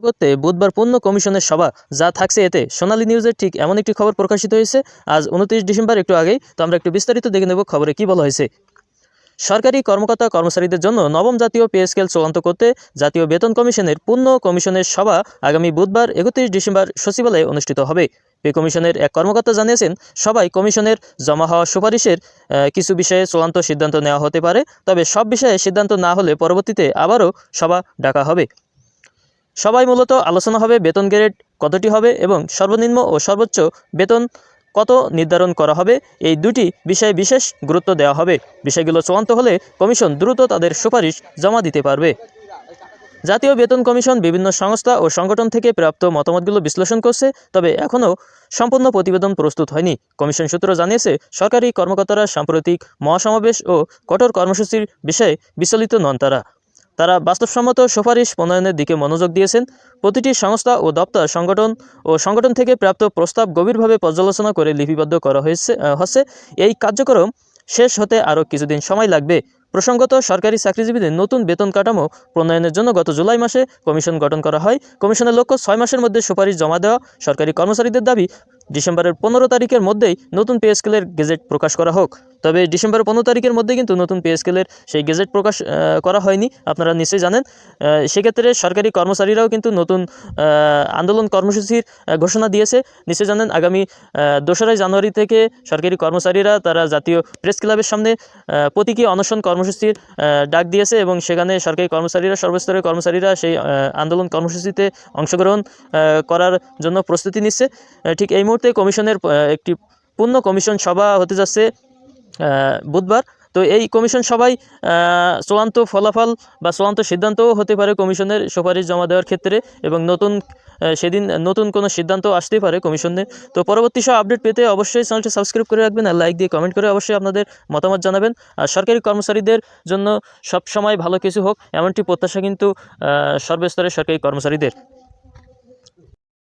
করতে বুধবার পূর্ণ কমিশনের সভা যা থাকছে এতে সোনালী নিউজের ঠিক এমন একটি খবর প্রকাশিত হয়েছে আজ 29 ডিসেম্বর একটু আগেই। তো আমরা একটু বিস্তারিত দেখে নেব খবরে কি বলা হয়েছে। সরকারি কর্মকর্তা কর্মচারীদের জন্য নবম জাতীয় পে স্কেল চূড়ান্ত করতে জাতীয় বেতন কমিশনের পূর্ণ কমিশনের সভা আগামী বুধবার 31 ডিসেম্বর সচিবালয়ে অনুষ্ঠিত হবে। পে কমিশনের এক কর্মকর্তা জানিয়েছেন, সভায় কমিশনের জমা হওয়া সুপারিশের কিছু বিষয়ে চূড়ান্ত সিদ্ধান্ত নেওয়া হতে পারে, তবে সব বিষয়ে সিদ্ধান্ত না হলে পরবর্তীতে আবারও সভা ডাকা হবে। সবাই মূলত আলোচনা হবে বেতন গ্রেড কতটি হবে এবং সর্বনিম্ন ও সর্বোচ্চ বেতন কত নির্ধারণ করা হবে। এই দুটি বিষয়ে বিশেষ গুরুত্ব দেওয়া হবে। বিষয়গুলো চূড়ান্ত হলে কমিশন দ্রুত তাদের সুপারিশ জমা দিতে পারবে। জাতীয় বেতন কমিশন বিভিন্ন সংস্থা ও সংগঠন থেকে প্রাপ্ত মতামতগুলো বিশ্লেষণ করছে, তবে এখনও সম্পূর্ণ প্রতিবেদন প্রস্তুত হয়নি। কমিশন সূত্র জানিয়েছে, সরকারি কর্মকর্তারা সাম্প্রতিক মহাসমাবেশ ও কঠোর কর্মসূচির বিষয়ে বিচলিত নন। তারা বাস্তবসম্মত সুপারিশ প্রণয়নের দিকে মনোযোগ দিয়েছেন। প্রতিটি সংস্থা ও দপ্তর সংগঠন থেকে প্রাপ্ত প্রস্তাব গভীরভাবে পর্যালোচনা করে লিপিবদ্ধ করা হচ্ছে। এই কার্যক্রম শেষ হতে আরও কিছুদিন সময় লাগবে। প্রসঙ্গত, সরকারি চাকরিজীবীদের নতুন বেতন কাঠামো প্রণয়নের জন্য গত জুলাই মাসে কমিশন গঠন করা হয়। কমিশনের লক্ষ্য 6 মাসের মধ্যে সুপারিশ জমা দেওয়া। সরকারি কর্মচারীদের দাবি, ডিসেম্বরের 15 তারিখের মধ্যেই নতুন পে স্কেলের গেজেট প্রকাশ করা হোক। তবে ডিসেম্বরের 15 তারিখের মধ্যে কিন্তু নতুন পে স্কেলের সেই গেজেট প্রকাশ করা হয়নি, আপনারা নিশ্চয়ই জানেন। সেক্ষেত্রে সরকারি কর্মচারীরাও কিন্তু নতুন আন্দোলন কর্মসূচির ঘোষণা দিয়েছে। নিশ্চয়ই জানেন, আগামী 2রা জানুয়ারি থেকে সরকারি কর্মচারীরা তারা জাতীয় প্রেস ক্লাবের সামনে প্রতীকী অনশন কর্মসূচির ডাক দিয়েছে এবং সেখানে সরকারি কর্মচারীরা, সর্বস্তরের কর্মচারীরা সেই আন্দোলন কর্মসূচিতে অংশগ্রহণ করার জন্য প্রস্তুতি নিচ্ছে। ঠিক এই মুহূর্তে কমিশনের একটি পূর্ণ কমিশন সভা হতে যাচ্ছে বুধবার। তো এই কমিশন সভায় চূড়ান্ত ফলাফল বা চূড়ান্ত সিদ্ধান্তও হতে পারে কমিশনের সুপারিশ জমা দেওয়ার ক্ষেত্রে, এবং সেদিন নতুন কোনো সিদ্ধান্ত আসতেই পারে কমিশনে। তো পরবর্তী সব আপডেট পেতে অবশ্যই চ্যানেলটি সাবস্ক্রাইব করে রাখবেন আর লাইক দিয়ে কমেন্ট করে অবশ্যই আপনাদের মতামত জানাবেন। আর সরকারি কর্মচারীদের জন্য সব সময় ভালো কিছু হোক এমনটি প্রত্যাশা কিন্তু সর্বস্তরের সরকারি কর্মচারীদের।